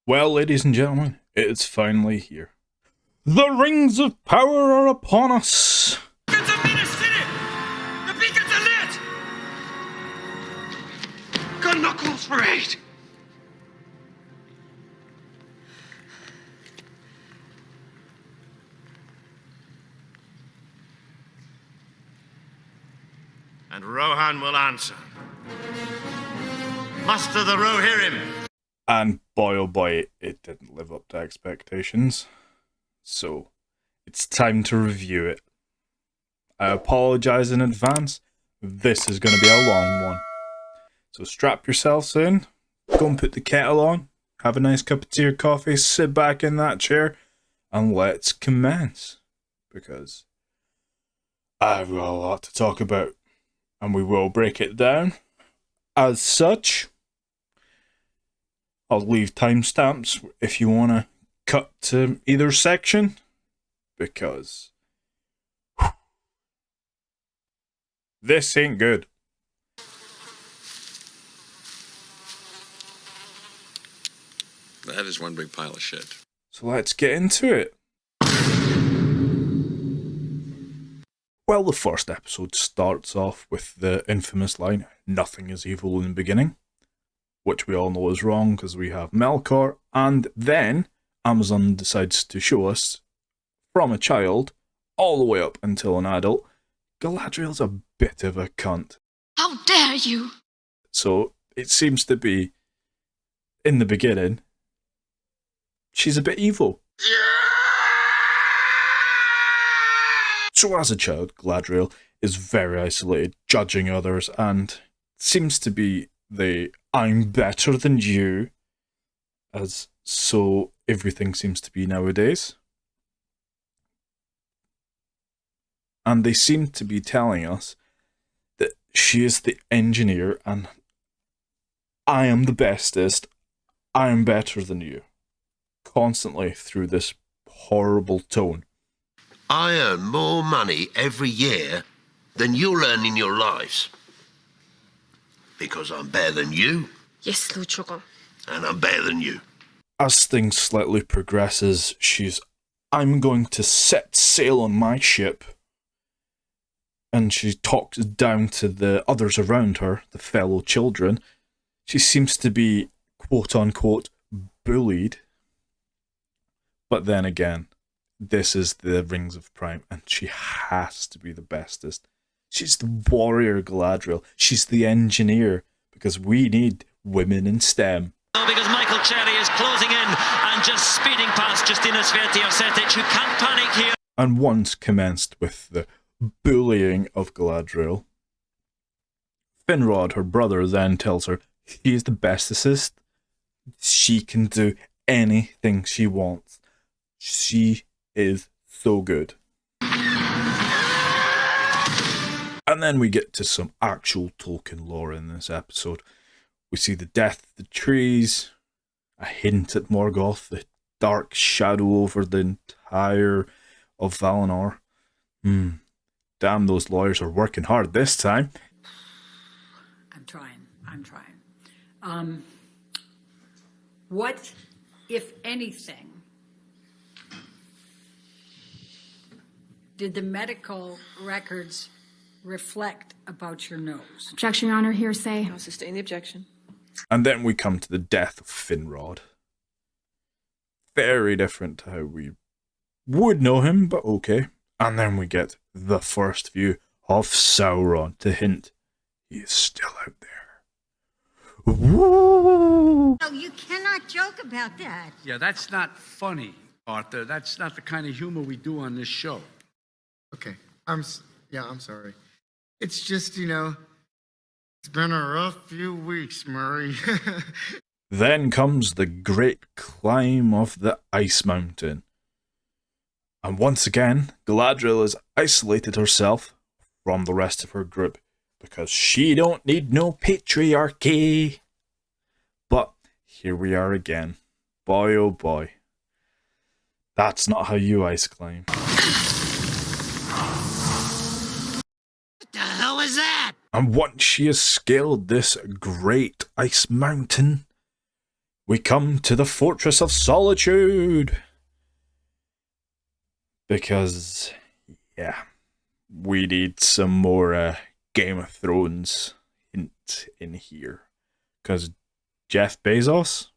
Well, ladies and gentlemen, it is finally here. The rings of power are upon us. Beacons are being fitted! The beacons are lit! Gun knuckles for 8! And Rohan will answer. Master the Row hear him? And boy oh boy, it didn't live up to expectations. So, it's time to review it. I apologise in advance. This is going to be a long one. So strap yourselves in, go and put the kettle on, have a nice cup of tea or coffee, sit back in that chair, and let's commence. Because I've got a lot to talk about, and we will break it down. As such, I'll leave timestamps if you want to cut to either section, because this ain't good. That is one big pile of shit. So let's get into it. Well, the first episode starts off with the infamous line, "Nothing is evil in the beginning," which we all know is wrong because we have Melkor, and then Amazon decides to show us, from a child all the way up until an adult, Galadriel's a bit of a cunt. How dare you! So it seems to be, in the beginning, she's a bit evil. So as a child, Galadriel is very isolated, judging others, and seems to be the "I'm better than you," as so everything seems to be nowadays. And they seem to be telling us that she is the engineer and "I am the bestest, I am better than you," constantly through this horrible tone. I earn more money every year than you'll earn in your lives. Because I'm better than you, Yes, Luchogo. and I'm better than you. As things slightly progresses, she's, "I'm going to set sail on my ship." And she talks down to the others around her, the fellow children. She seems to be, quote-unquote, bullied. But then again, this is the Rings of Prime, and she has to be the bestest. She's the warrior Galadriel. She's the engineer, because we need women in STEM. Because Michael Cherry is closing in and just speeding past Justina Sverti-Osetic, who can't panic here. And once commenced with the bullying of Galadriel, Finrod, her brother, then tells her he is the bestest. She can do anything she wants. She is so good. And then we get to some actual Tolkien lore in this episode. We see the death of the trees, a hint at Morgoth, the dark shadow over the entire of Valinor. Damn, those lawyers are working hard this time. I'm trying. What, if anything, did the medical records reflect about your nose? Objection, Your Honor, hearsay. I'll sustain the objection. And then we come to the death of Finrod. Very different to how we would know him, but okay. And then we get the first view of Sauron to hint he is still out there. Woo! No, you cannot joke about that. Yeah, that's not funny, Arthur. That's not the kind of humor we do on this show. Okay, I'm sorry. It's just, it's been a rough few weeks, Murray. Then comes the great climb of the Ice Mountain. And once again, Galadriel has isolated herself from the rest of her group because she don't need no patriarchy. But here we are again. Boy oh boy. That's not how you ice climb. What the hell is that? And once she has scaled this great ice mountain, we come to the Fortress of Solitude. Because, yeah, we need some more Game of Thrones hint in here. Because Jeff Bezos?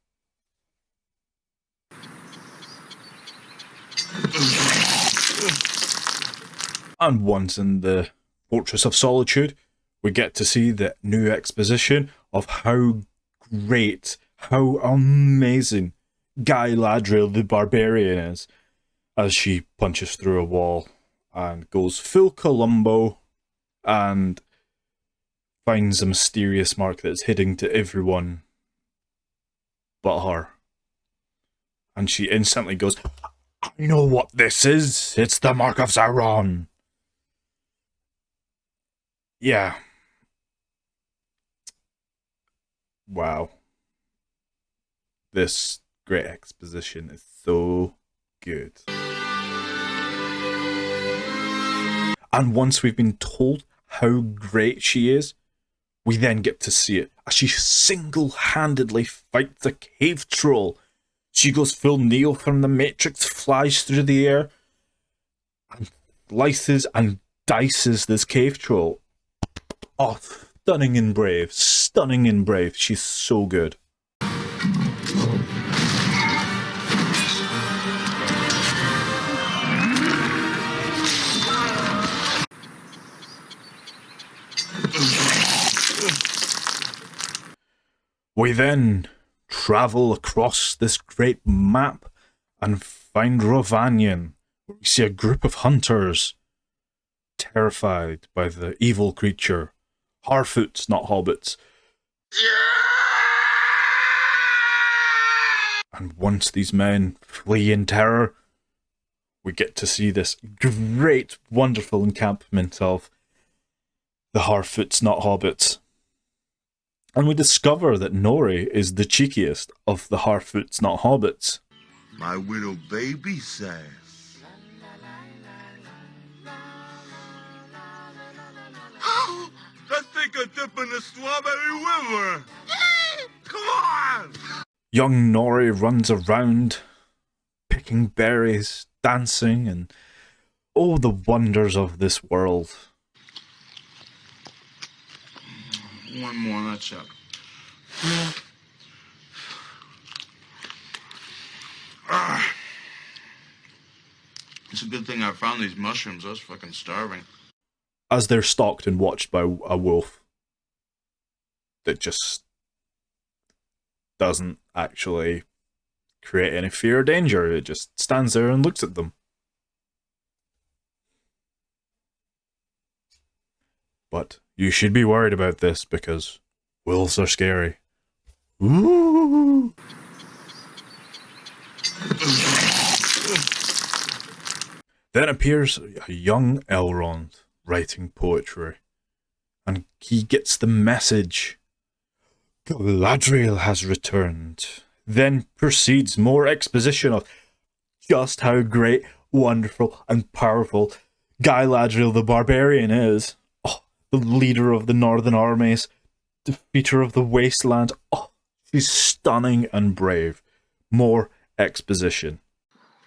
And once in the Fortress of Solitude, we get to see the new exposition of how great, how amazing Galadriel the Barbarian is, as she punches through a wall and goes full Columbo and finds a mysterious mark that's hidden to everyone but her. And she instantly goes, I know what this is. It's the Mark of Sauron. Yeah. Wow. This great exposition is so good. And once we've been told how great she is, we then get to see it as she single-handedly fights a cave troll. She goes full Neo from the Matrix, flies through the air, and slices and dices this cave troll. Oh, stunning and brave. Stunning and brave. She's so good. We then travel across this great map and find Rovanion, where we see a group of hunters terrified by the evil creature. Harfoots, not hobbits. And once these men flee in terror, we get to see this great, wonderful encampment of the Harfoots, not hobbits. And we discover that Nori is the cheekiest of the Harfoots, not hobbits. My little baby says. Let's take a dip in the Strawberry River. Come on! Young Nori runs around, picking berries, dancing, and oh, the wonders of this world. One more, that's up. It's a good thing I found these mushrooms. I was fucking starving. As they're stalked and watched by a wolf that just doesn't actually create any fear or danger. It just stands there and looks at them. But you should be worried about this because wolves are scary. Ooh. Then appears a young Elrond writing poetry, and he gets the message. Galadriel has returned. Then proceeds more exposition of just how great, wonderful, and powerful Galadriel the Barbarian is. Oh, the leader of the Northern armies, defeater of the wasteland. Oh, she's stunning and brave. More exposition.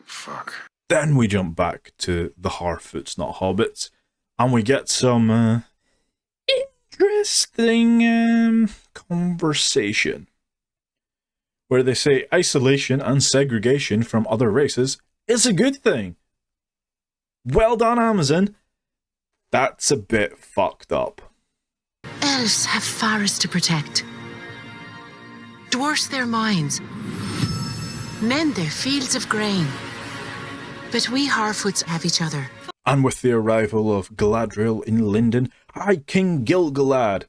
Fuck. Then we jump back to the Harfoots, not hobbits, and we get some interesting conversation where they say isolation and segregation from other races is a good thing. Well done, Amazon. That's a bit fucked up. Elves have forests to protect, dwarfs their mines, men their fields of grain. But we Harfoots have each other. And with the arrival of Galadriel in Lindon, High King Gil-galad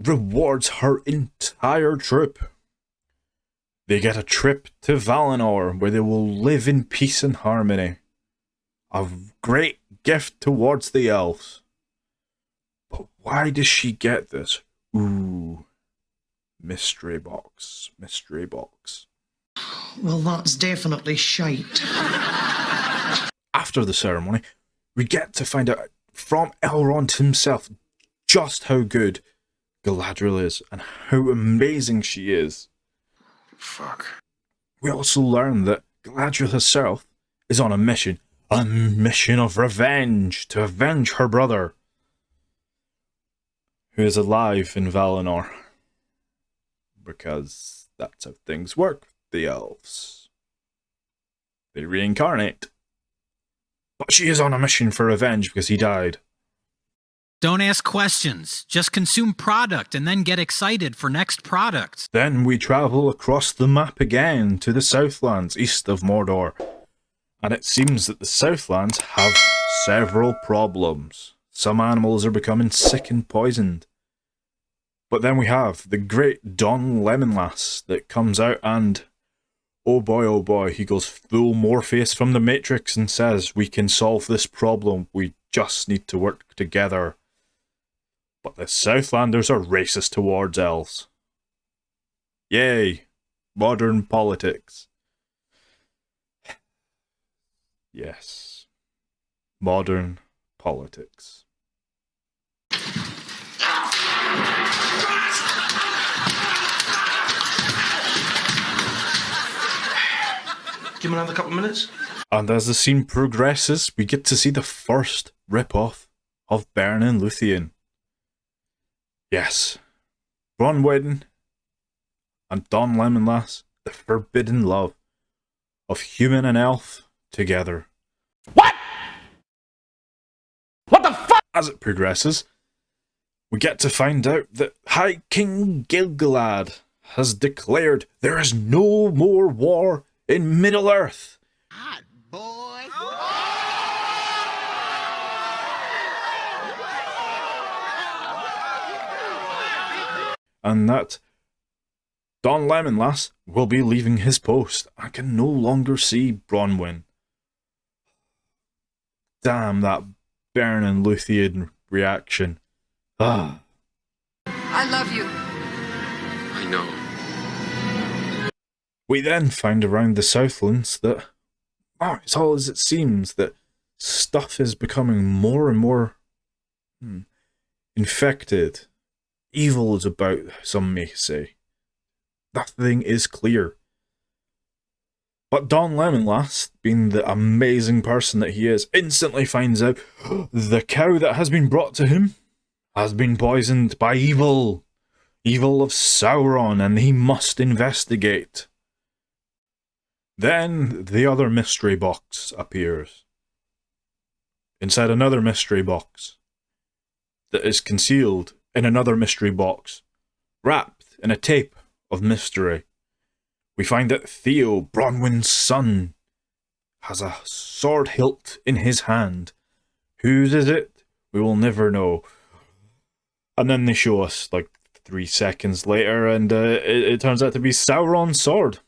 rewards her entire troop. They get a trip to Valinor, where they will live in peace and harmony. A great gift towards the elves. But why does she get this? Ooh. Mystery box. Mystery box. Well, that's definitely shite. After the ceremony, we get to find out from Elrond himself just how good Galadriel is and how amazing she is. Fuck. We also learn that Galadriel herself is on a mission of revenge, to avenge her brother, who is alive in Valinor. Because that's how things work with the elves. They reincarnate. But she is on a mission for revenge because he died. Don't ask questions. Just consume product and then get excited for next product. Then we travel across the map again to the Southlands, east of Mordor. And it seems that the Southlands have several problems. Some animals are becoming sick and poisoned. But then we have the great Don Lemonlass that comes out and, oh boy, he goes full Morpheus from the Matrix and says, we can solve this problem, we just need to work together. But the Southlanders are racist towards elves. Yay, modern politics. Yes, modern politics. Give him another couple of minutes. And as the scene progresses, we get to see the first rip-off of Beren and Luthien. Yes, Bronwyn and Don Lemonlass, the forbidden love of human and elf together. What? What the fuck? As it progresses, we get to find out that High King Gil-galad has declared there is no more war in Middle-earth. And that Don Lemonlass will be leaving his post. I can no longer see Bronwyn. Damn, that Beren and Luthien reaction. Ah. I love you. I know. We then find around the Southlands that, it's all as it seems, that stuff is becoming more and more infected. Evil is about, some may say. Nothing is clear. But Don Lemonlass, being the amazing person that he is, instantly finds out the cow that has been brought to him has been poisoned by evil. Evil of Sauron, and he must investigate. Then the other mystery box appears. Inside another mystery box that is concealed in another mystery box, wrapped in a tape of mystery. We find that Theo, Bronwyn's son, has a sword hilt in his hand. Whose is it? We will never know. And then they show us, like, 3 seconds later, and it turns out to be Sauron's sword.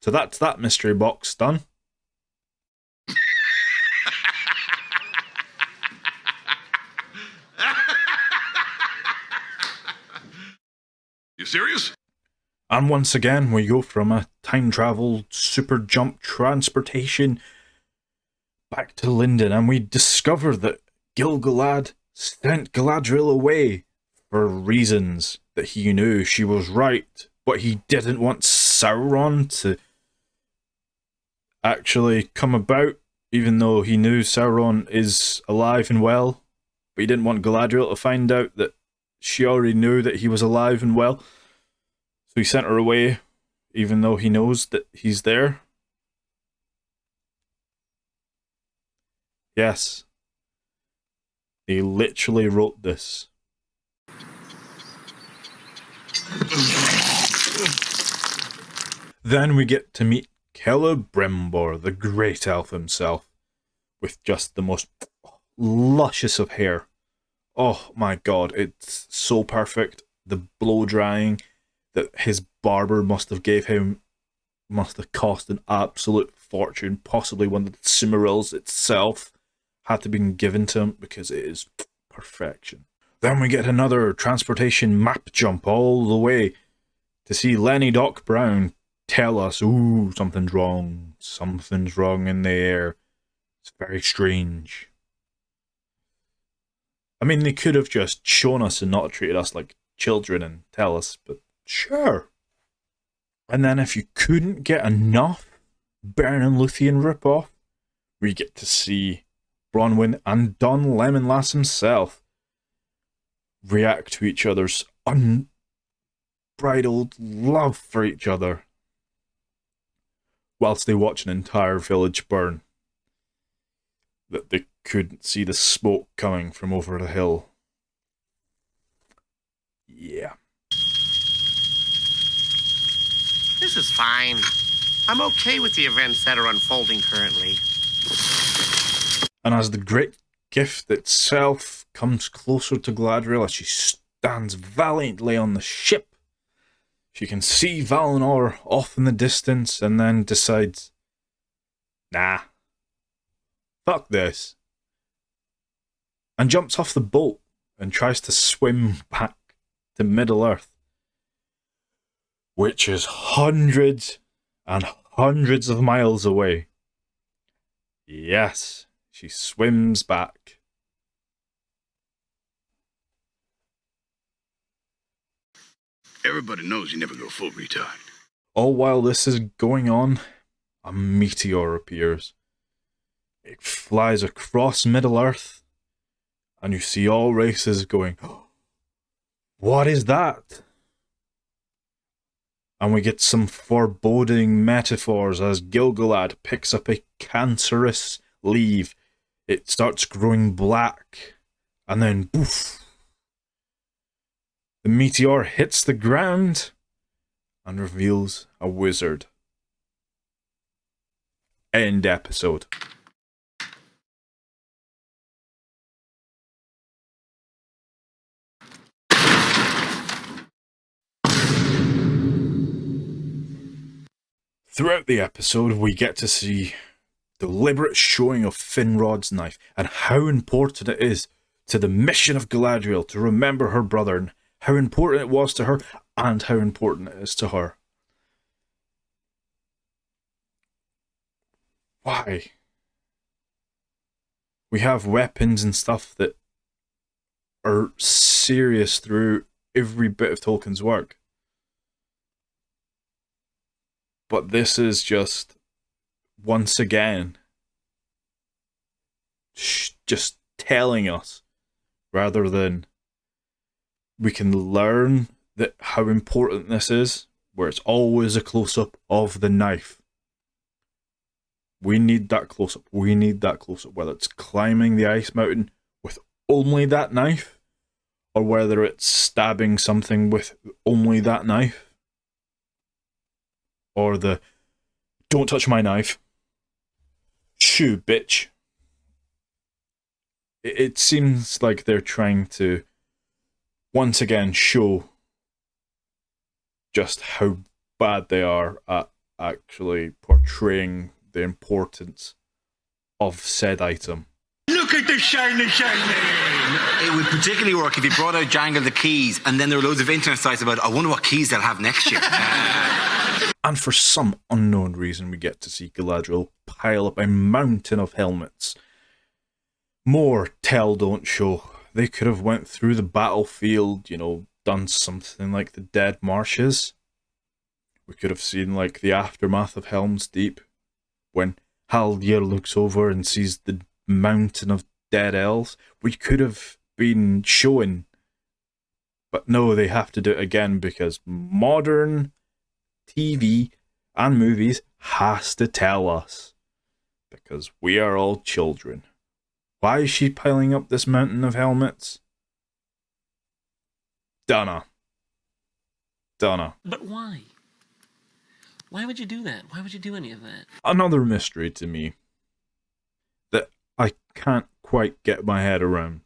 So that's that mystery box done. You serious? And once again, we go from a time travel super jump transportation back to Lindon, and we discover that Gil-galad sent Galadriel away for reasons that he knew she was right, but he didn't want Sauron to actually come about, even though he knew Sauron is alive and well. But he didn't want Galadriel to find out that she already knew that he was alive and well. So he sent her away, even though he knows that he's there. Yes. He literally wrote this. Then we get to meet Celebrimbor, the great elf himself, with just the most luscious of hair. Oh my god, it's so perfect. The blow drying that his barber must have gave him must have cost an absolute fortune. Possibly one of the Cimmerils itself had to be given to him because it is perfection. Then we get another transportation map jump all the way to see Lenny Doc Brown tell us, ooh, something's wrong in the air. It's very strange. I mean, they could have just shown us and not treated us like children and tell us, but Sure. And then if you couldn't get enough Bern and Luthien ripoff, we get to see Bronwyn and Don Lemonlass himself react to each other's unbridled love for each other whilst they watch an entire village burn that they couldn't see the smoke coming from over the hill. Yeah. This is fine. I'm okay with the events that are unfolding currently. And as the great gift itself comes closer to Galadriel as she stands valiantly on the ship, she can see Valinor off in the distance and then decides, nah, fuck this, and jumps off the boat and tries to swim back to Middle-earth, which is hundreds and hundreds of miles away. Yes, she swims back. Everybody knows you never go full retard. All while this is going on, a meteor appears. It flies across Middle-earth, and you see all races going, what is that? And we get some foreboding metaphors as Gilgalad picks up a cancerous leaf. It starts growing black, and then poof. The meteor hits the ground and reveals a wizard. End episode. Throughout the episode, we get to see deliberate showing of Finrod's knife and how important it is to the mission of Galadriel to remember her brother, and how important it was to her and how important it is to her. Why? We have weapons and stuff that are serious through every bit of Tolkien's work. But this is just, once again, just telling us, rather than we can learn that how important this is, where it's always a close-up of the knife. We need that close-up. We need that close-up, whether it's climbing the ice mountain with only that knife, or whether it's stabbing something with only that knife, or the don't touch my knife, shoo, bitch. It seems like they're trying to once again show just how bad they are at actually portraying the importance of said item. Look at the shiny. It would particularly work if you brought out Jangle the Keys and then there were loads of internet sites about, I wonder what keys they'll have next year. And for some unknown reason, we get to see Galadriel pile up a mountain of helmets. More tell, don't show. They could have went through the battlefield, done something like the Dead Marshes. We could have seen like the aftermath of Helm's Deep, when Haldir looks over and sees the mountain of dead elves. We could have been showing, but no, they have to do it again because modern TV and movies has to tell us, because we are all children. Why is she piling up this mountain of helmets? Dunno. But why? Why would you do that? Why would you do any of that? Another mystery to me that I can't quite get my head around.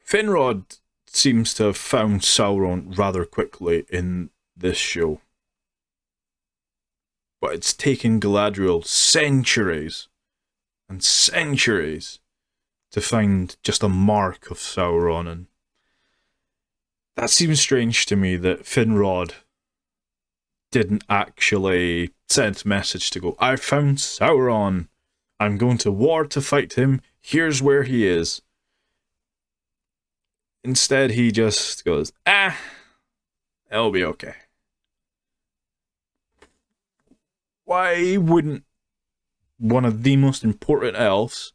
Finrod seems to have found Sauron rather quickly in this show. But it's taken Galadriel centuries and centuries to find just a mark of Sauron, and that seems strange to me that Finrod didn't actually send a message to go, I found Sauron, I'm going to war to fight him, here's where he is. Instead he just goes, It'll be okay. Why wouldn't one of the most important elves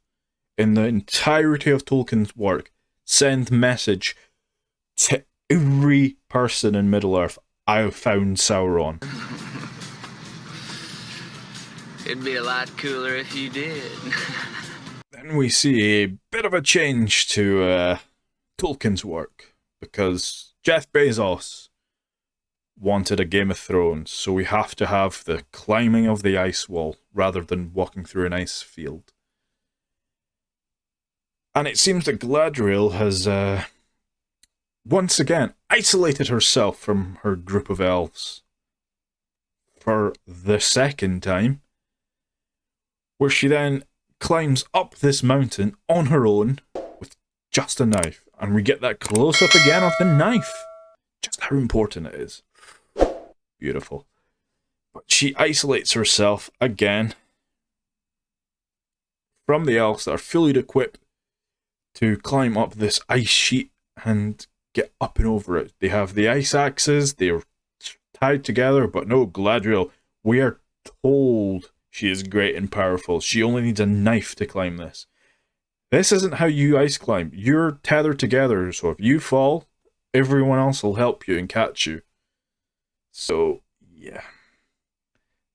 in the entirety of Tolkien's work send message to every person in Middle-earth? I found Sauron. It'd be a lot cooler if you did. Then we see a bit of a change to Tolkien's work, because Jeff Bezos wanted a Game of Thrones, so we have to have the climbing of the ice wall rather than walking through an ice field. And it seems that Galadriel has once again isolated herself from her group of elves for the second time, where she then climbs up this mountain on her own with just a knife. And we get that close-up again of the knife. Just how important it is. Beautiful. But she isolates herself again from the elves that are fully equipped to climb up this ice sheet and get up and over it. They have the ice axes, they're tied together, but no, Galadriel, we are told she is great and powerful. She only needs a knife to climb this. This isn't how you ice climb. You're tethered together, so if you fall, everyone else will help you and catch you. So, yeah.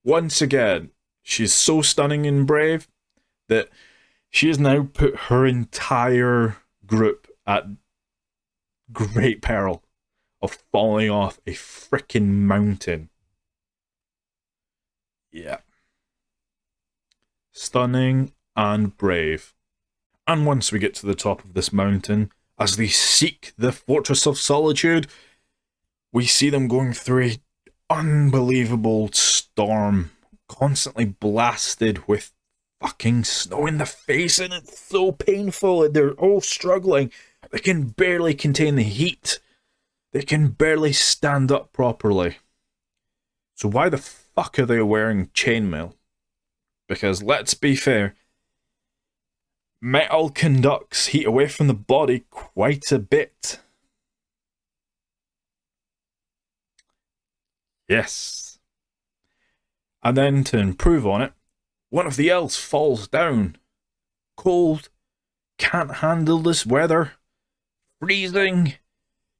Once again, she's so stunning and brave that she has now put her entire group at great peril of falling off a freaking mountain. Yeah. Stunning and brave. And once we get to the top of this mountain, as they seek the Fortress of Solitude, we see them going through an unbelievable storm, constantly blasted with fucking snow in the face, and it's so painful, and they're all struggling. They can barely contain the heat. They can barely stand up properly. So why the fuck are they wearing chainmail? Because let's be fair, metal conducts heat away from the body quite a bit. Yes. And then to improve on it, one of the elves falls down. Cold, can't handle this weather, freezing.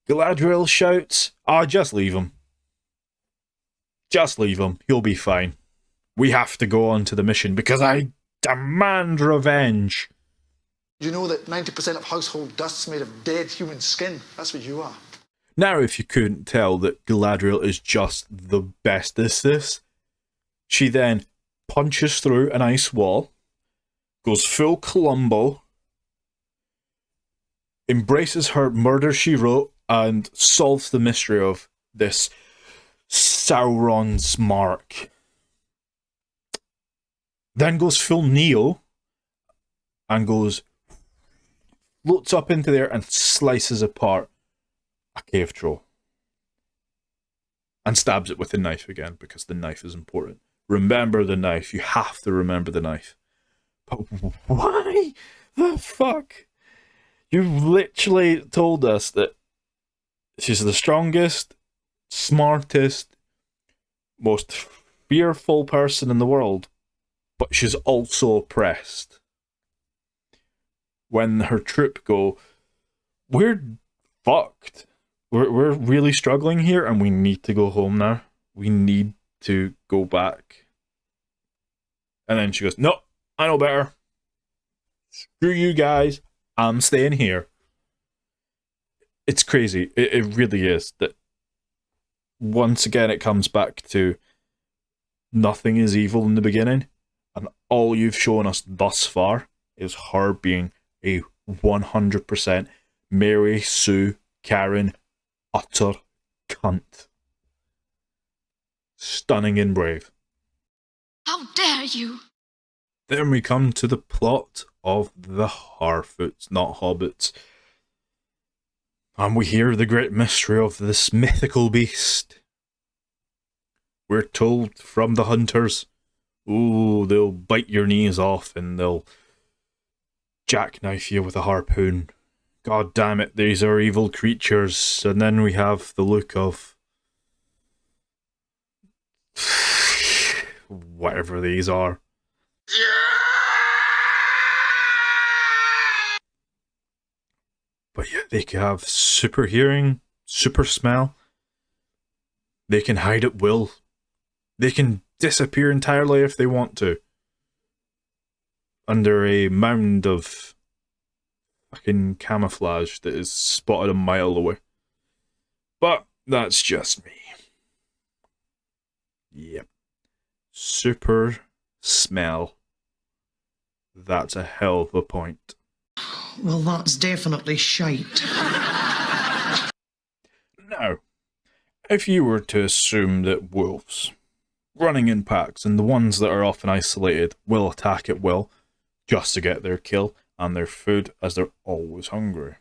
Galadriel shouts, just leave him. Just leave him, he'll be fine. We have to go on to the mission because I demand revenge. You know that 90% of household dust's made of dead human skin. That's what you are. Now, if you couldn't tell that Galadriel is just the bestest this, she then punches through an ice wall, goes full Columbo, embraces her murder she wrote, and solves the mystery of this Sauron's mark. Then goes full Neo, and floats up into there and slices apart a cave troll. And stabs it with the knife again, because the knife is important. Remember the knife. You have to remember the knife. But why the fuck? You literally told us that she's the strongest, smartest, most fearful person in the world, but she's also oppressed. When her troop go, we're fucked. We're really struggling here, and we need to go home now. We need to go back. And then she goes, no, I know better. Screw you guys. I'm staying here. It's crazy. It really is. That once again it comes back to nothing is evil in the beginning, and all you've shown us thus far is her being a 100% Mary Sue Karen utter cunt. Stunning and brave. How dare you? Then we come to the plot of the Harfoots, not Hobbits. And we hear the great mystery of this mythical beast. We're told from the hunters, oh, they'll bite your knees off and they'll jackknife you with a harpoon. God damn it, these are evil creatures. And then we have the look of Whatever these are. But yeah, they can have super hearing, super smell. They can hide at will. They can disappear entirely if they want to. Under a mound of fucking camouflage that is spotted a mile away. But that's just me. Yep. Super smell. That's a hell of a point. Well, that's definitely shite. Now, if you were to assume that wolves, running in packs, and the ones that are often isolated, will attack at will, just to get their kill and their food, as they're always hungry.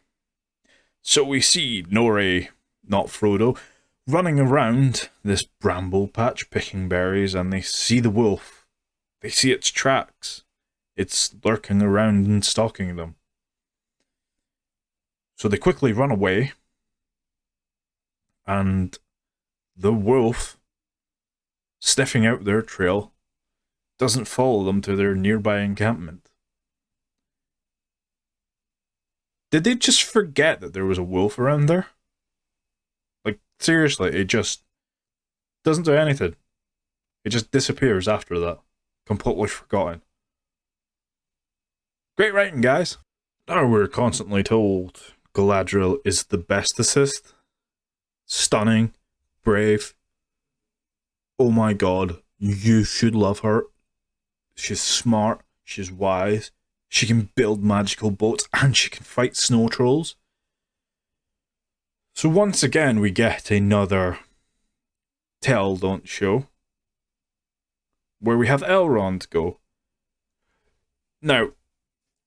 So we see Nori, not Frodo, running around this bramble patch picking berries, and they see the wolf. They see its tracks. It's lurking around and stalking them. So they quickly run away, and the wolf, sniffing out their trail, doesn't follow them to their nearby encampment. Did they just forget that there was a wolf around there? Like, seriously, it just doesn't do anything. It just disappears after that. Completely forgotten. Great writing, guys. Now we're constantly told Galadriel is the bestest. Stunning. Brave. Oh my god. You should love her. She's smart. She's wise. She can build magical boats. And she can fight snow trolls. So once again we get another tell don't show. Where we have Elrond go. Now,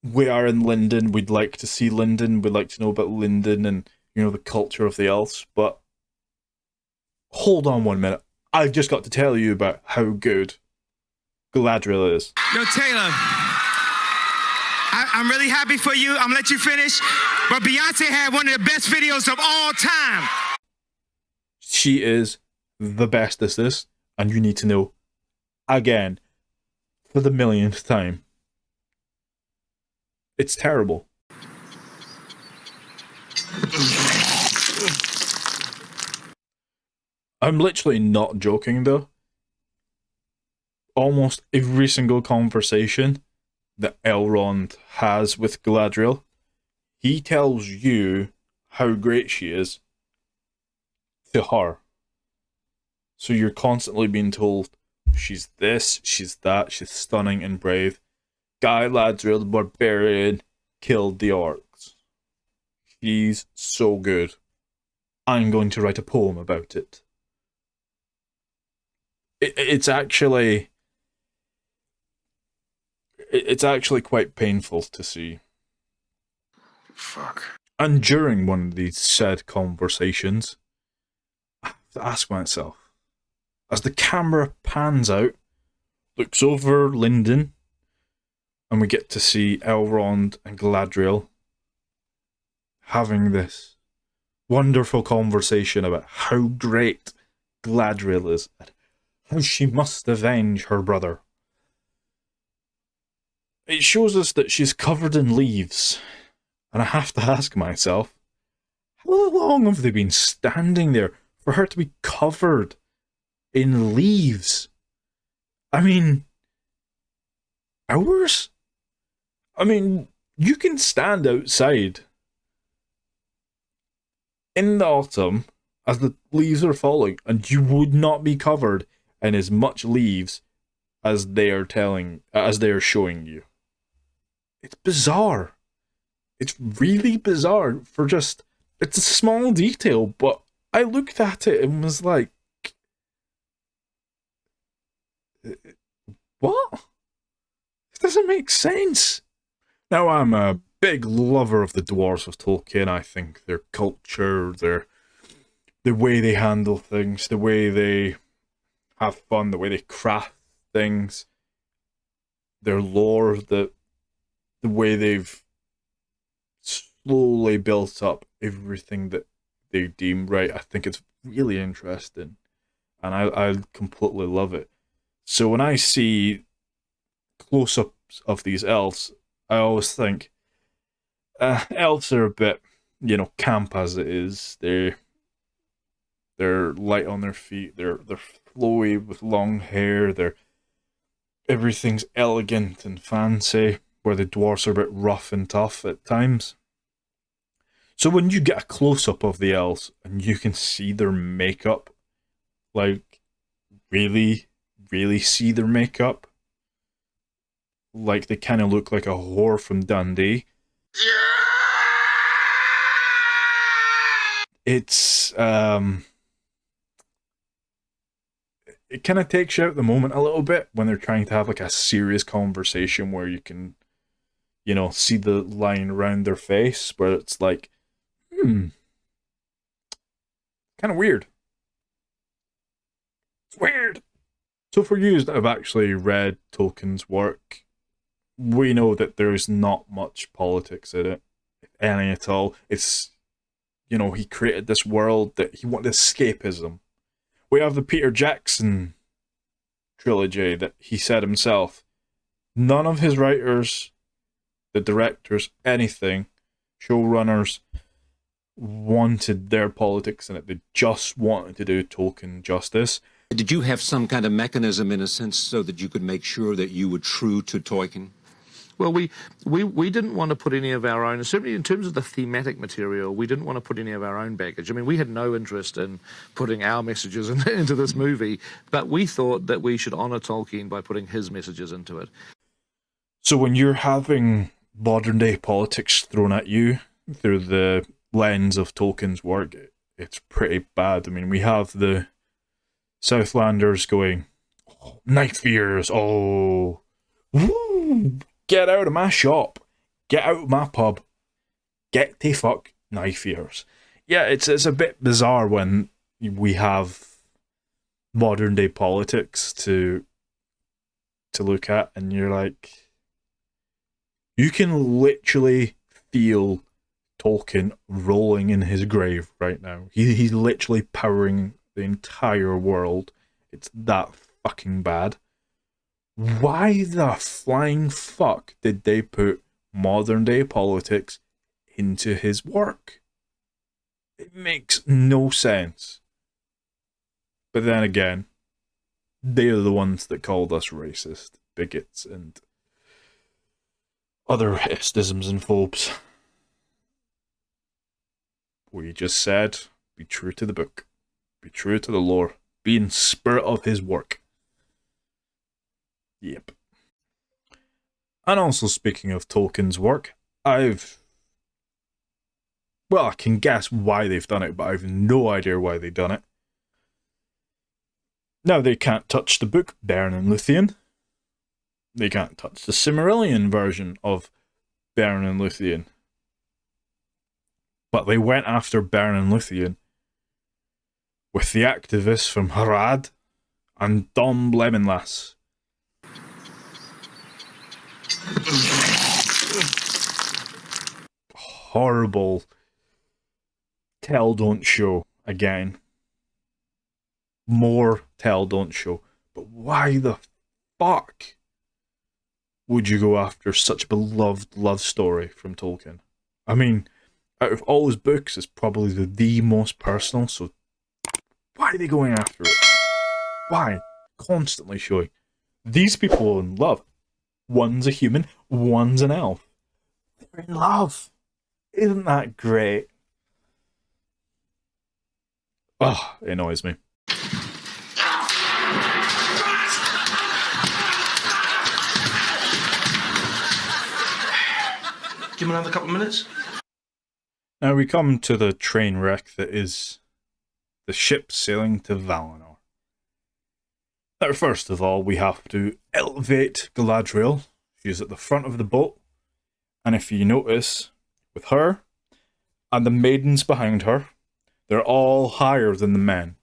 we are in Lindon. We'd like to see Lindon. We'd like to know about Lindon and, you know, the culture of the elves. But hold on 1 minute. I've just got to tell you about how good Galadriel is. Yo, Taylor, I'm really happy for you. I'm gonna let you finish. But Beyonce had one of the best videos of all time. She is the bestest, and you need to know, again, for the millionth time. It's terrible. I'm literally not joking though. Almost every single conversation that Elrond has with Galadriel, he tells you how great she is to her. So you're constantly being told she's this, she's that, she's stunning and brave. Galadriel the Barbarian killed the orcs. She's so good. I'm going to write a poem about it. It's actually quite painful to see. Fuck. And during one of these said conversations, I have to ask myself, as the camera pans out, looks over Lindon, and we get to see Elrond and Galadriel having this wonderful conversation about how great Galadriel is, and how she must avenge her brother. It shows us that she's covered in leaves, and I have to ask myself, how long have they been standing there for her to be covered in leaves? I mean, hours? I mean, you can stand outside in the autumn as the leaves are falling, and you would not be covered in as much leaves as they are showing you. It's bizarre. It's really bizarre for just, it's a small detail, but I looked at it and was like, what? It doesn't make sense. Now, I'm a big lover of the dwarves of Tolkien. I think their culture, the way they handle things, the way they have fun, the way they craft things, their lore, the way they've slowly built up everything that they deem right. I think it's really interesting. and I completely love it. So when I see close-ups of these elves, I always think elves are a bit, camp as it is. They're light on their feet. They're flowy with long hair. Everything's elegant and fancy, where the dwarves are a bit rough and tough at times. So when you get a close-up of the elves and you can see their makeup, like really, really see their makeup, like they kind of look like a whore from Dundee. It's it kind of takes you out the moment a little bit when they're trying to have like a serious conversation where you can, see the line around their face where it's like, kind of weird. It's weird. So for you that have actually read Tolkien's work, we know that there's not much politics in it, if any at all. It's, he created this world that he wanted escapism. We have the Peter Jackson trilogy that he said himself. None of his writers, the directors, anything, showrunners, wanted their politics in it. They just wanted to do Tolkien justice. Did you have some kind of mechanism, in a sense, so that you could make sure that you were true to Tolkien? Well, we didn't want to put any of our own, certainly in terms of the thematic material, we didn't want to put any of our own baggage. I mean, we had no interest in putting our messages into this movie, but we thought that we should honor Tolkien by putting his messages into it. So when you're having modern day politics thrown at you through the lens of Tolkien's work, it's pretty bad. I mean, we have the Southlanders going, knife ears, woo, get out of my shop, get out of my pub, get the fuck knife ears. Yeah, it's a bit bizarre when we have modern day politics to look at, and you're like, you can literally feel Tolkien rolling in his grave right now. He's literally powering the entire world. It's that fucking bad. Why the flying fuck did they put modern day politics into his work? It makes no sense. But then again, they are the ones that called us racist, bigots, and other isms and phobes. We just said, be true to the book, be true to the lore, be in spirit of his work. Yep. And also, speaking of Tolkien's work, I can guess why they've done it, but I have no idea why they've done it. Now, they can't touch the book Beren and Luthien. They can't touch the Silmarillion version of Beren and Luthien. But they went after Beren and Luthien with the activists from Harad and Dom Blemenlas. Horrible tell don't show again. More tell don't show. But why the fuck would you go after such a beloved love story from Tolkien? I mean, out of all his books, it's probably the most personal, so why are they going after it? Why? Constantly showing these people are in love. One's a human, one's an elf. They're in love. Isn't that great? Oh, it annoys me. Give me another couple of minutes. Now we come to the train wreck that is the ship sailing to Valinor. Now, first of all, we have to elevate Galadriel. She's at the front of the boat. And if you notice, with her and the maidens behind her, they're all higher than the men.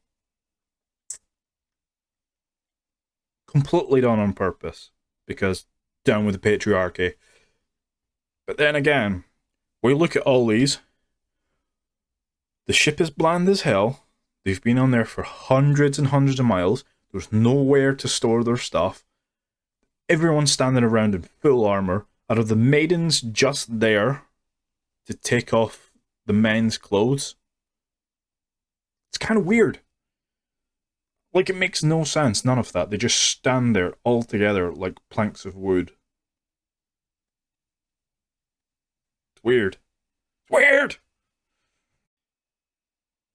Completely done on purpose, because down with the patriarchy. But then again, we look at all these. The ship is bland as hell. They've been on there for hundreds and hundreds of miles. There's nowhere to store their stuff. Everyone's standing around in full armor. Out of the maidens just there to take off the men's clothes. It's kind of weird. Like, it makes no sense, none of that. They just stand there all together like planks of wood. It's weird. It's weird!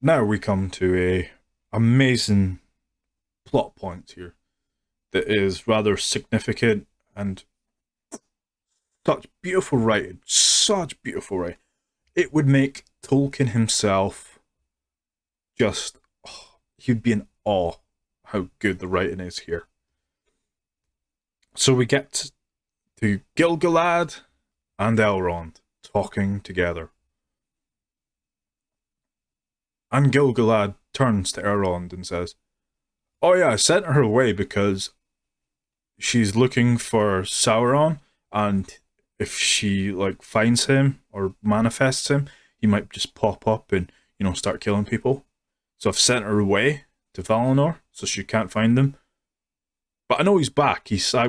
Now we come to a amazing plot point here that is rather significant and such beautiful writing. Such beautiful writing. It would make Tolkien himself just... Oh, he'd be in awe how good the writing is here. So we get to Gil-galad and Elrond talking together. And Gil-galad turns to Elrond and says, "Oh yeah, I sent her away because she's looking for Sauron, and if she like finds him or manifests him, he might just pop up and, you know, start killing people. So I've sent her away to Valinor so she can't find him. But I know he's back. I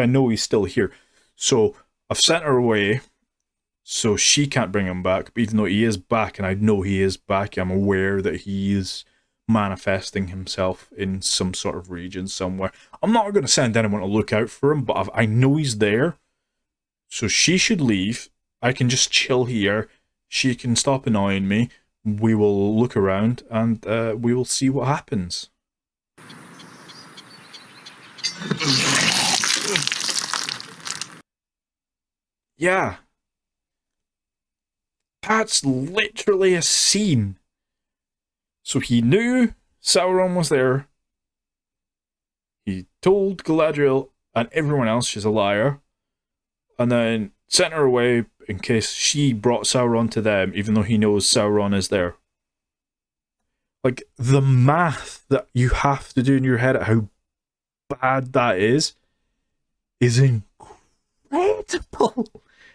know he's still here. So I've sent her away so she can't bring him back. But even though he is back, and I know he is back, I'm aware that he is manifesting himself in some sort of region somewhere. I'm not going to send anyone to look out for him, but I know he's there. So she should leave. I can just chill here. She can stop annoying me. We will look around and we will see what happens." Yeah. That's literally a scene. So he knew Sauron was there. He told Galadriel and everyone else she's a liar. And then sent her away in case she brought Sauron to them, even though he knows Sauron is there. Like, the math that you have to do in your head at how bad that is incredible.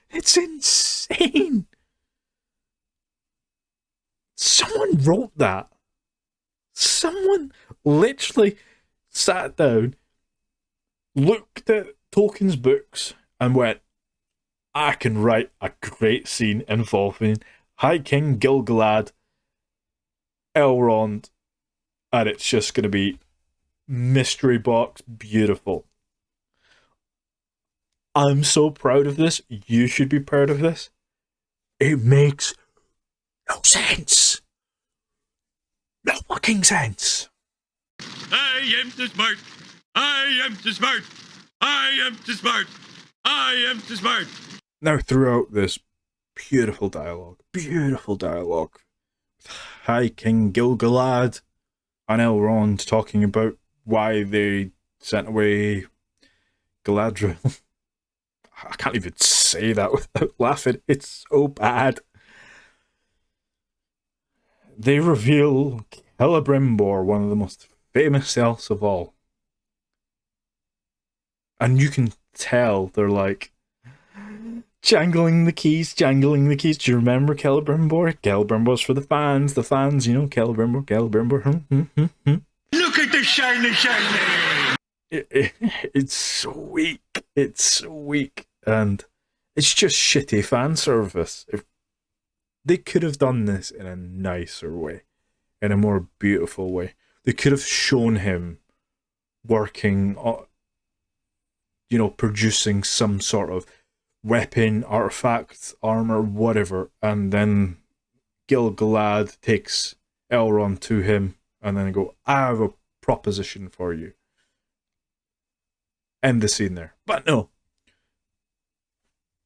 It's insane. Someone wrote that. Someone literally sat down, looked at Tolkien's books, and went, "I can write a great scene involving High King Gil-galad, Elrond, and it's just going to be mystery box beautiful." I'm so proud of this. You should be proud of this. It makes no sense. No fucking sense. I am too smart. I am too smart. I am too smart. I am too smart. Now, throughout this beautiful dialogue, High King Gil-galad and Elrond talking about why they sent away Galadriel. I can't even say that without laughing. It's so bad. They reveal Celebrimbor, one of the most famous elves of all. And you can tell they're like, jangling the keys. Do you remember Celebrimbor? Celebrimbor's for the fans, you know, Celebrimbor. Look at the shiny. It's so weak. It's so weak. And it's just shitty fan service. If they could have done this in a nicer way, in a more beautiful way. They could have shown him working, you know, producing some sort of weapon, artifact, armor, whatever, and then Gil-galad takes Elrond to him, and then go, "I have a proposition for you." End the scene there. But no.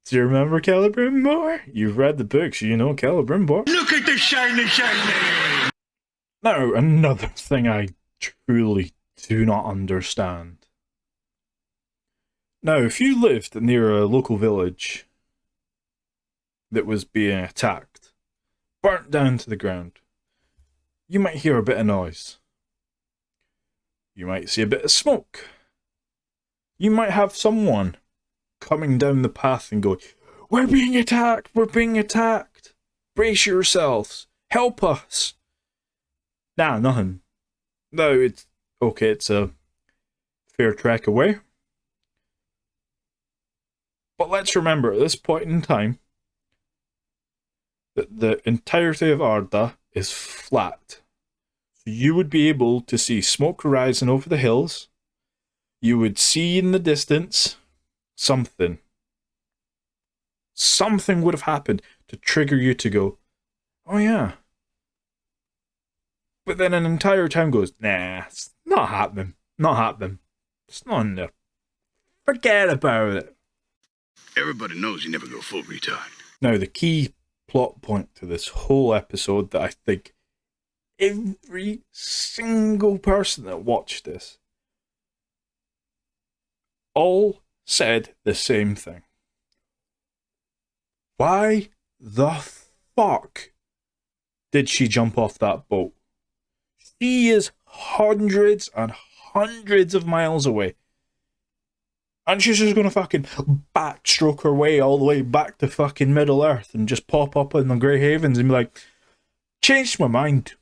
Do you remember Celebrimbor? You've read the books, you know Celebrimbor. Look at the shiny. Now, another thing I truly do not understand. Now, if you lived near a local village that was being attacked, burnt down to the ground, you might hear a bit of noise. You might see a bit of smoke. You might have someone coming down the path and going, "We're being attacked! We're being attacked! Brace yourselves! Help us!" Nah, nothing. No, it's okay, it's a fair trek away. But let's remember, at this point in time, that the entirety of Arda is flat. So you would be able to see smoke rising over the hills. You would see in the distance something. Something would have happened to trigger you to go, oh yeah. But then an entire town goes, nah, it's not happening. Not happening. It's not in there. Forget about it. Everybody knows you never go full retard. Now, the key plot point to this whole episode that I think every single person that watched this all said the same thing. Why the fuck did she jump off that boat? She is hundreds and hundreds of miles away. And she's just gonna fucking backstroke her way all the way back to fucking Middle Earth and just pop up in the Grey Havens and be like, changed my mind.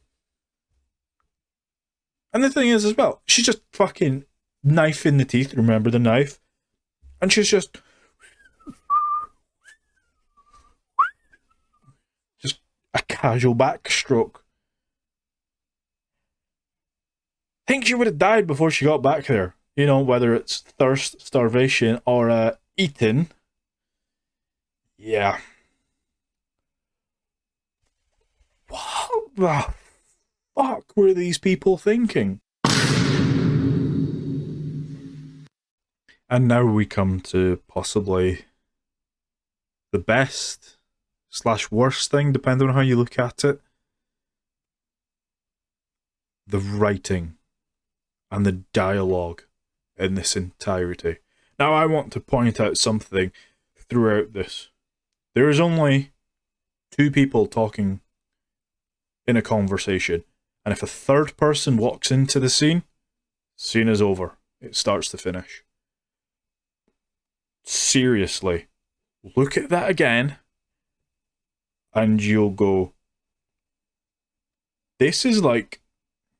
And the thing is as well, she's just fucking knife in the teeth, remember the knife? And she's just a casual backstroke. I think she would have died before she got back there. You know, whether it's thirst, starvation, or eating. Yeah. What the fuck were these people thinking? And now we come to possibly the best / worst thing, depending on how you look at it. The writing and the dialogue in this entirety. Now, I want to point out something throughout this. There is only 2 people talking in a conversation, and if a third person walks into the scene is over. It starts to finish. Seriously, look at that again, and you'll go, this is like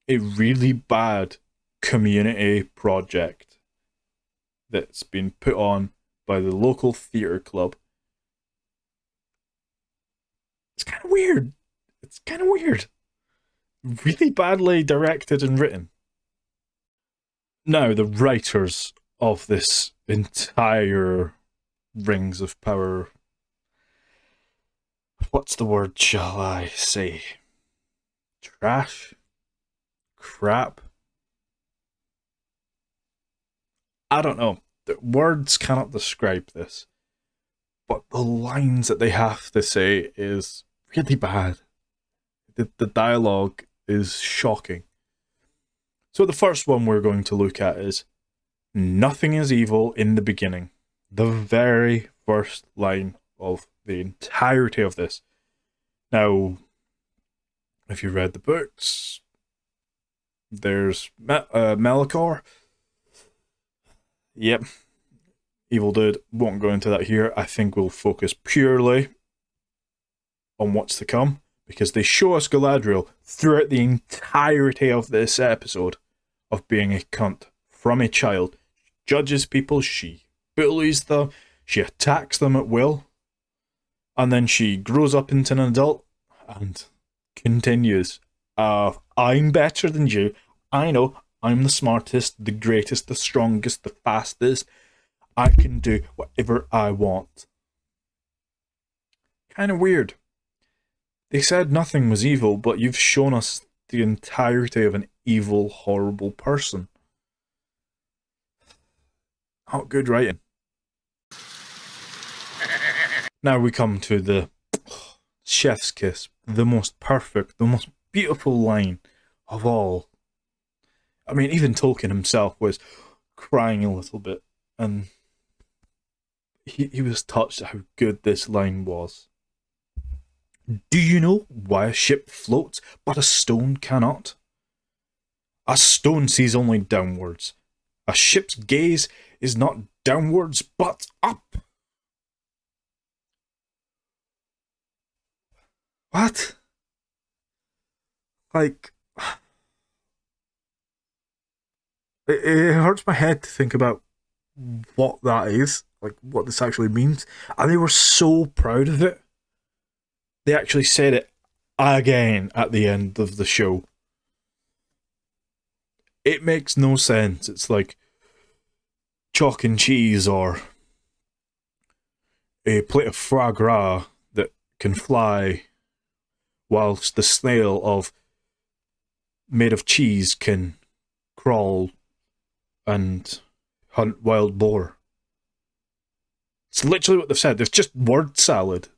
a really bad community project that's been put on by the local theatre club. It's kind of weird. It's kind of weird. Really badly directed and written. Now, the writers of this entire Rings of Power, what's the word shall I say? Trash? Crap? I don't know. The words cannot describe this. But the lines that they have to say is really bad. The dialogue is shocking. So the first one we're going to look at is, nothing is evil in the beginning. The very first line of the entirety of this. Now, if you read the books, there's Melkor. Yep. Evil dude. Won't go into that here. I think we'll focus purely on what's to come, because they show us Galadriel throughout the entirety of this episode of being a cunt from a child. She judges people, she bullies them, she attacks them at will, and then she grows up into an adult and continues. I'm better than you. I know. I'm the smartest, the greatest, the strongest, the fastest. I can do whatever I want. Kind of weird. They said nothing was evil, but you've shown us the entirety of an evil, horrible person. Not good writing. Now we come to the chef's kiss, the most perfect, the most beautiful line of all. I mean, even Tolkien himself was crying a little bit, and he was touched at how good this line was. Do you know why a ship floats, but a stone cannot? A stone sees only downwards. A ship's gaze is not downwards, but up. What? Like, It hurts my head to think about what that is, like what this actually means. And they were so proud of it. They actually said it again at the end of the show. It makes no sense. It's like chalk and cheese or a plate of foie gras that can fly, whilst the snail made of cheese can crawl and hunt wild boar. It's literally what they've said. They've just word salad.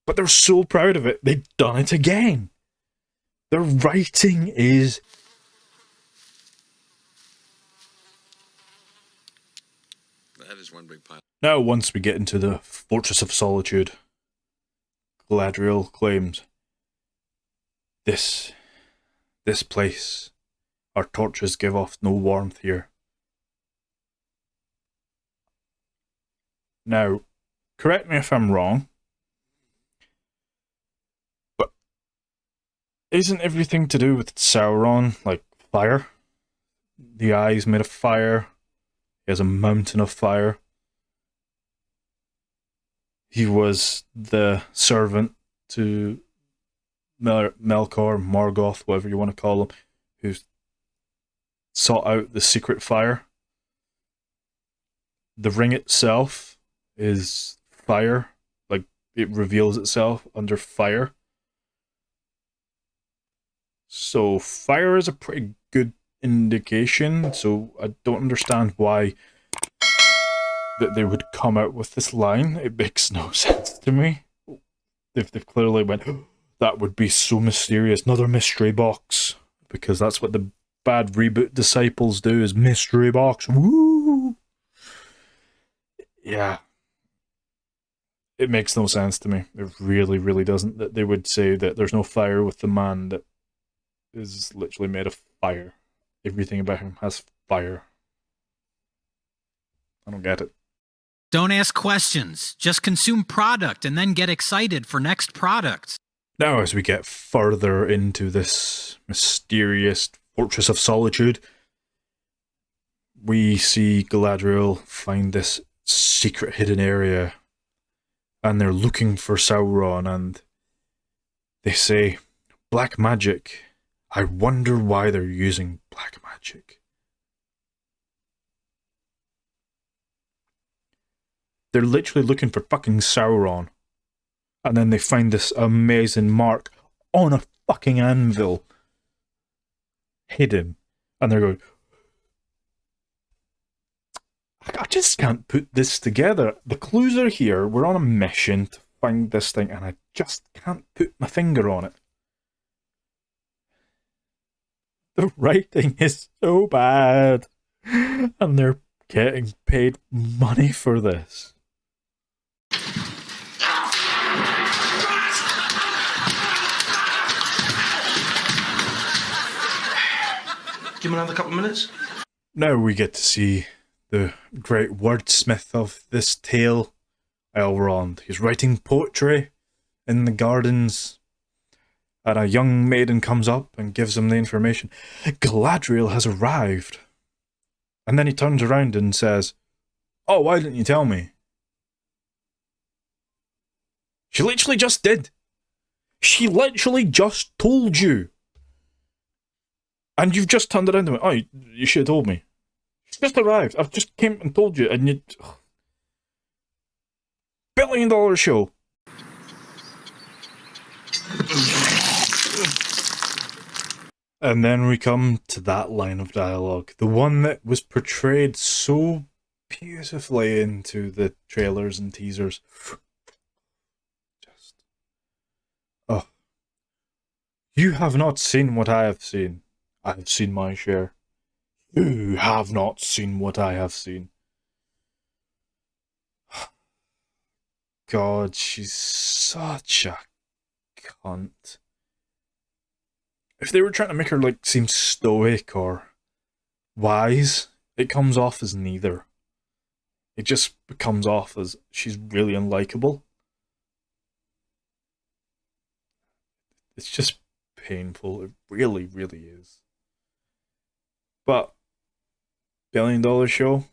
But they're so proud of it, they've done it again. Their writing is... That is one big pile. Now, once we get into the Fortress of Solitude, Galadriel claims, This place, our torches give off no warmth here. Now, correct me if I'm wrong, but isn't everything to do with Sauron, like fire? The eye's made of fire. He has a mountain of fire. He was the servant to Melkor, Morgoth, whatever you want to call him, who sought out the secret fire. The ring itself is fire, like it reveals itself under fire. So fire is a pretty good indication, so I don't understand why that they would come out with this line. It makes no sense to me. They've clearly went, oh, that would be so mysterious, another mystery box, because that's what the bad reboot disciples do, is mystery box. Woo! Yeah. It makes no sense to me. It really, really doesn't. That they would say that there's no fire with the man that is literally made of fire. Everything about him has fire. I don't get it. Don't ask questions. Just consume product and then get excited for next product. Now, as we get further into this mysterious Fortress of Solitude, we see Galadriel find this secret hidden area, and they're looking for Sauron, and they say, black magic. I wonder why they're using black magic. They're literally looking for fucking Sauron. And then they find this amazing mark on a fucking anvil. Hidden. And they're going, I just can't put this together. The clues are here. We're on a mission to find this thing, and I just can't put my finger on it. The writing is so bad. And they're getting paid money for this. Give me another couple of minutes. Now we get to see the great wordsmith of this tale, Elrond. He's writing poetry in the gardens, and a young maiden comes up and gives him the information. Galadriel has arrived. And then he turns around and says, oh, why didn't you tell me? She literally just did. She literally just told you. And you've just turned around and went, oh, you should have told me. She's just arrived. I've just came and told you, and you... $1 billion show. And then we come to that line of dialogue. The one that was portrayed so beautifully into the trailers and teasers. Just... oh. You have not seen what I have seen. I have seen my share. You have not seen what I have seen. God, she's such a cunt. If they were trying to make her like seem stoic or wise, it comes off as neither. It just comes off as she's really unlikable. It's just painful. It really, really is. But billion show,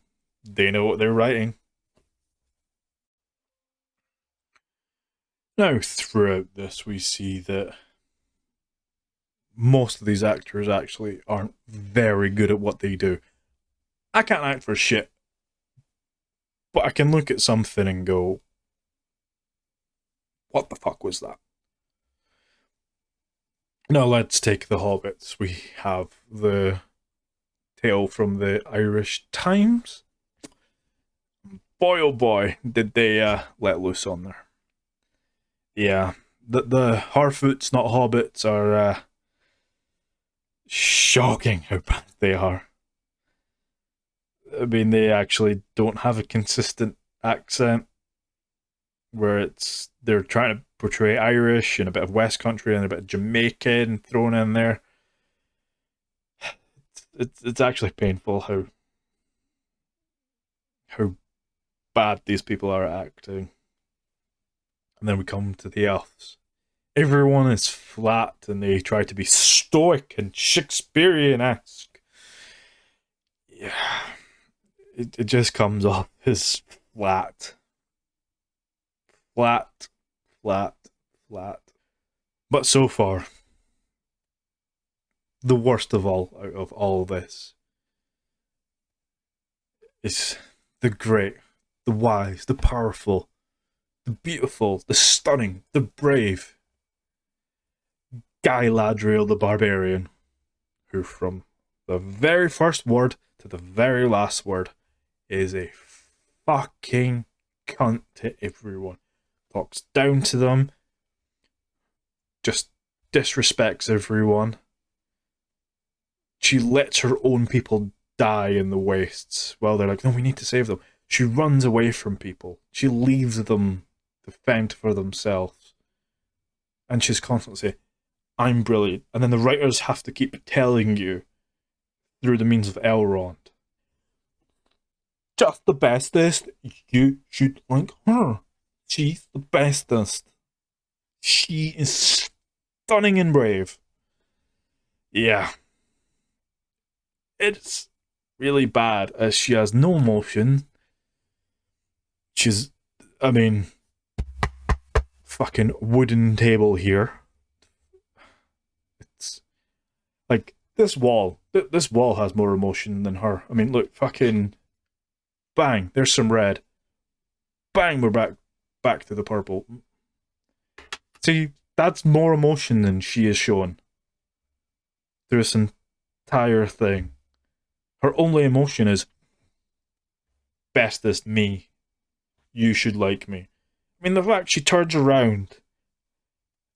they know what they're writing. Now, throughout this, we see that most of these actors actually aren't very good at what they do. I can't act for shit, but I can look at something and go, what the fuck was that? Now let's take the Hobbits. We have the tale from the Irish Times. Boy oh boy, did they let loose on there. Yeah, the Harfoots, not Hobbits, are shocking how bad they are. I mean, they actually don't have a consistent accent, where they're trying to portray Irish and a bit of West Country and a bit of Jamaican thrown in there. It's actually painful how bad these people are at acting. And then we come to the elves. Everyone is flat and they try to be stoic and Shakespearean-esque. Yeah. It just comes off as flat. Flat, flat, flat. But so far, the worst of all out of all this is the great, the wise, the powerful, the beautiful, the stunning, the brave Galadriel the Barbarian, who from the very first word to the very last word is a fucking cunt to everyone. Talks down to them, just disrespects everyone. She lets her own people die in the wastes while they're like, no, we need to save them. She runs away from people. She leaves them to fend for themselves. And she's constantly saying, I'm brilliant. And then the writers have to keep telling you through the means of Elrond, just the bestest. You should like her. She's the bestest. She is stunning and brave. Yeah. It's really bad as she has no emotion. She's, I mean, fucking wooden table here. It's like this wall. This wall has more emotion than her. I mean, look, fucking bang, there's some red. Bang, we're back to the purple. See, that's more emotion than she is showing through this entire thing. Her only emotion is bestest me. You should like me. I mean, the fact she turns around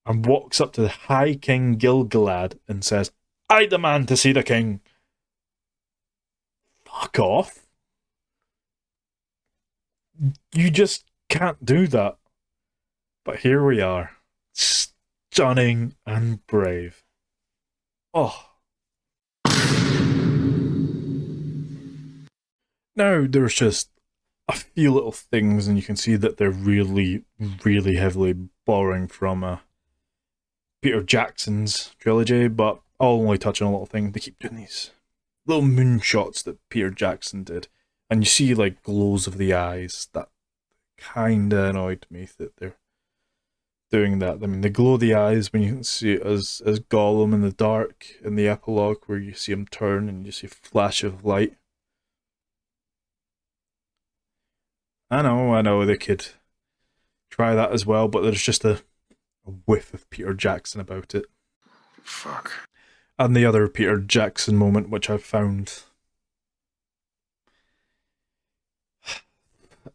and walks up to the High King Gilgalad and says, I demand to see the king. Fuck off. You just can't do that. But here we are. Stunning and brave. Oh. Now there's just a few little things and you can see that they're really, really heavily borrowing from Peter Jackson's trilogy, but I'll only touch on a little thing. They keep doing these little moonshots that Peter Jackson did, and you see like glows of the eyes. That kinda annoyed me that they're doing that. I mean, they glow the eyes when you see it as Gollum in the dark in the epilogue, where you see him turn and you see a flash of light. I know they could try that as well, but there's just a whiff of Peter Jackson about it. Fuck. And the other Peter Jackson moment, which I've found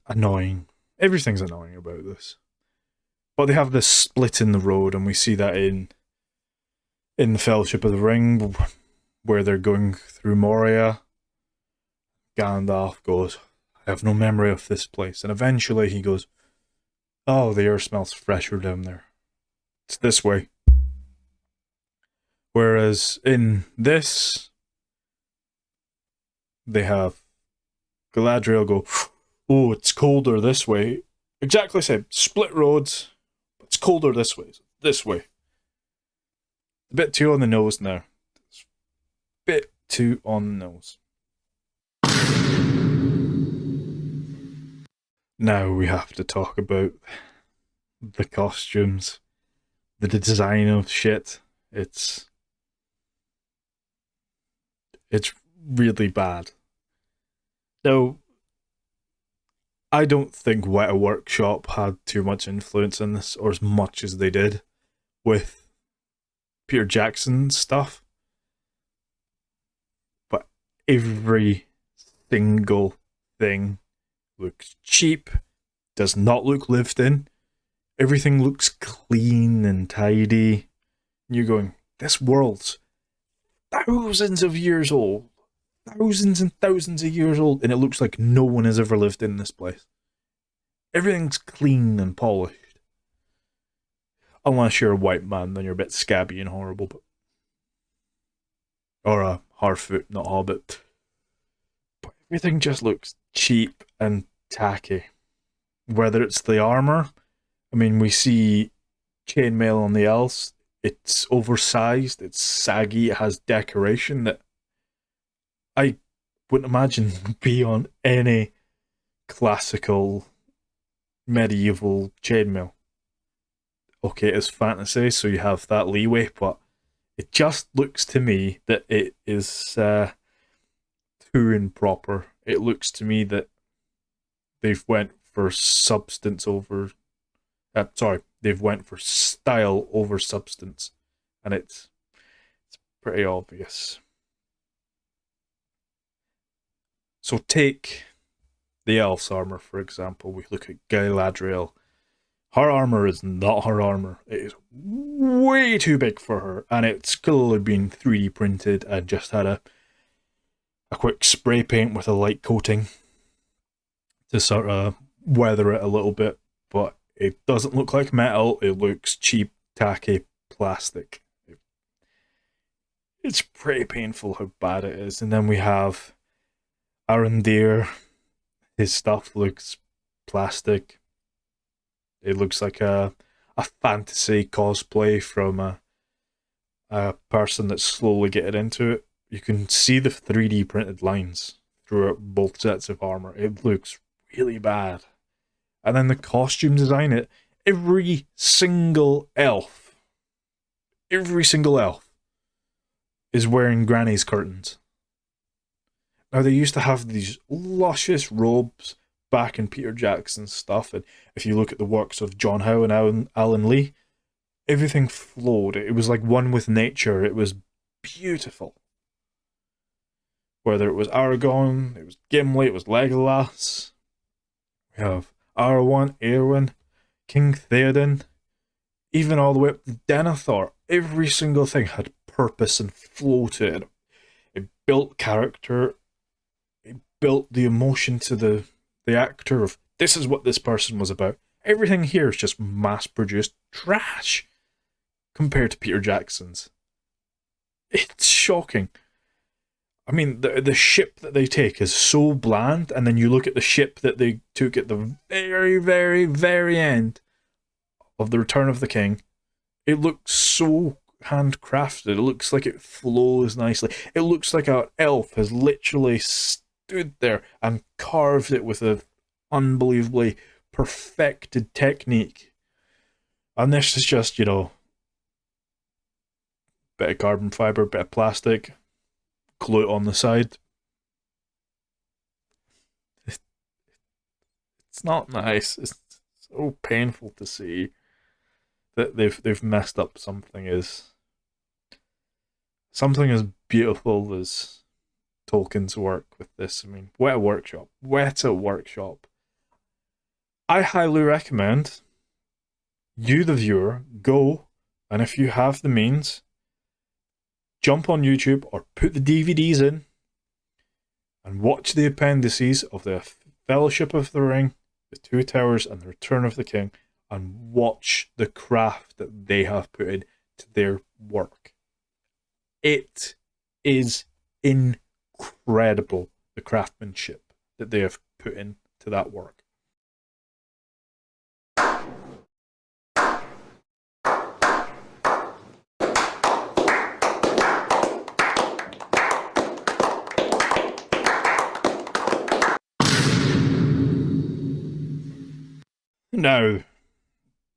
annoying. Everything's annoying about this. But they have this split in the road, and we see that in the Fellowship of the Ring, where they're going through Moria. Gandalf goes, I have no memory of this place. And eventually he goes, oh, the air smells fresher down there. It's this way. Whereas in this, they have Galadriel go, oh, it's colder this way. Exactly same. Split roads. It's colder this way. This way. A bit too on the nose now. It's a bit too on the nose. Now we have to talk about the costumes, the design of shit. It's really bad. Now, I don't think Weta Workshop had too much influence in this, or as much as they did with Peter Jackson's stuff. But every single thing looks cheap, does not look lived in. Everything looks clean and tidy. You're going, this world's thousands of years old. Thousands and thousands of years old, and it looks like no one has ever lived in this place. Everything's clean and polished. Unless you're a white man, then you're a bit scabby and horrible. Or a Harfoot, not Hobbit. But everything just looks cheap and tacky. Whether it's the armor, I mean, we see chainmail on the elves. It's oversized, it's saggy, it has decoration that I wouldn't imagine be on any classical medieval chainmail. Okay, it's fantasy, so you have that leeway, but it just looks to me that it is too improper. It looks to me that they've went for substance over... they've went for style over substance, and it's pretty obvious. So take the elf's armor, for example. We look at Galadriel. Her armor is not her armor. It is way too big for her, and it's clearly been 3D printed and just had a quick spray paint with a light coating to sort of weather it a little bit, but it doesn't look like metal. It looks cheap, tacky plastic. It's pretty painful how bad it is. And then we have Arondir. His stuff looks plastic. It looks like a fantasy cosplay from a person that's slowly getting into it. You can see the 3D printed lines throughout both sets of armor. It looks really bad. And then the costume design, every single elf is wearing granny's curtains. Now, they used to have these luscious robes back in Peter Jackson's stuff, and if you look at the works of John Howe and Alan Lee, everything flowed. It was like one with nature. It was beautiful. Whether it was Aragorn, it was Gimli, it was Legolas. We have Arwen, Eowyn, King Theoden, even all the way up to Denethor. Every single thing had purpose and flow to it. It built character. It built the emotion to the actor of, this is what this person was about. Everything here is just mass-produced trash compared to Peter Jackson's. It's shocking. I mean, the ship that they take is so bland, and then you look at the ship that they took at the very, very, very end of The Return of the King. It looks so handcrafted. It looks like it flows nicely. It looks like an elf has literally stood there and carved it with an unbelievably perfected technique. And this is just, bit of carbon fiber, bit of plastic, glue it on the side. It's not nice. It's so painful to see that they've messed up something as beautiful as Tolkien's work with this. I mean, Weta Workshop. I highly recommend you, the viewer, go, and if you have the means, jump on YouTube or put the DVDs in and watch the appendices of the Fellowship of the Ring, the Two Towers, and the Return of the King, and watch the craft that they have put into their work. It is incredible, the craftsmanship that they have put into that work. Now,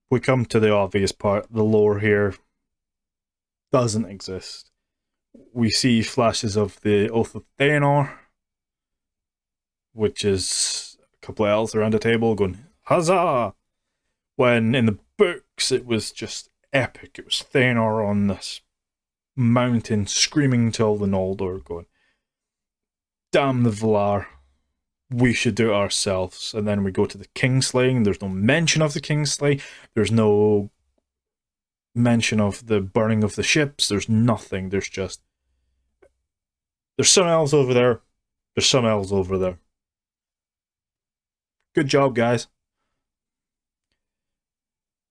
we come to the obvious part. The lore here doesn't exist. We see flashes of the Oath of Théanor, which is a couple of elves around a table going, huzzah! When in the books it was just epic. It was Théanor on this mountain screaming to all the Noldor going, damn the Valar, we should do it ourselves. And then we go to the Kingslaying. There's no mention of the Kingslaying. There's no mention of the burning of the ships. There's nothing. There's some elves over there. There's some elves over there. Good job, guys.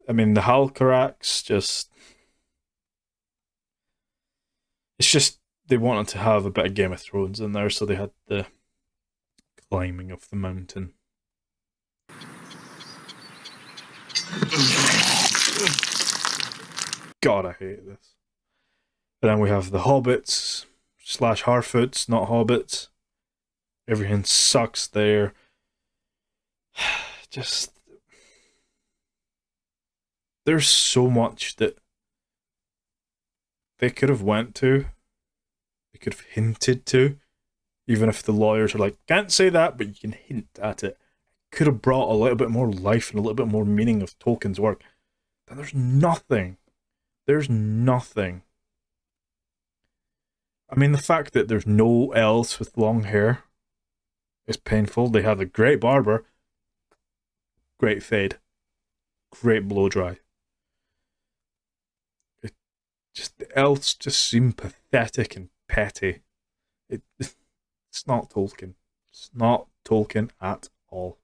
I mean, the Halcarax it's just they wanted to have a bit of Game of Thrones in there, so they had the climbing of the mountain. God, I hate this. And then we have the hobbits / Harfoots, not hobbits. Everything sucks there. Just... there's so much that they could have went to. They could have hinted to. Even if the lawyers are like, can't say that, but you can hint at it. Could have brought a little bit more life and a little bit more meaning of Tolkien's work. Then there's nothing. There's nothing. I mean, the fact that there's no elves with long hair is painful. They have a great barber. Great fade. Great blow dry. The elves just seem pathetic and petty. It's not Tolkien. It's not Tolkien at all.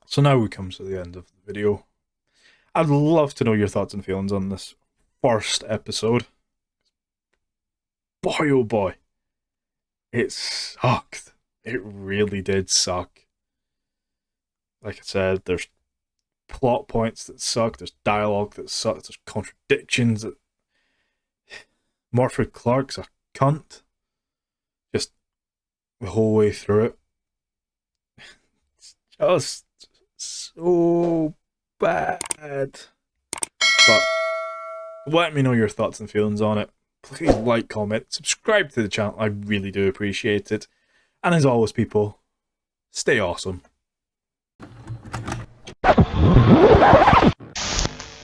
So now we come to the end of the video. I'd love to know your thoughts and feelings on this first episode. Boy, oh boy. It sucked. It really did suck. Like I said, there's plot points that suck, there's dialogue that sucks, there's contradictions that... Morfydd Clark's a cunt. Just the whole way through it. It's just so bad. But let me know your thoughts and feelings on it. Please like, comment, subscribe to the channel. I really do appreciate it. And as always, people, stay awesome.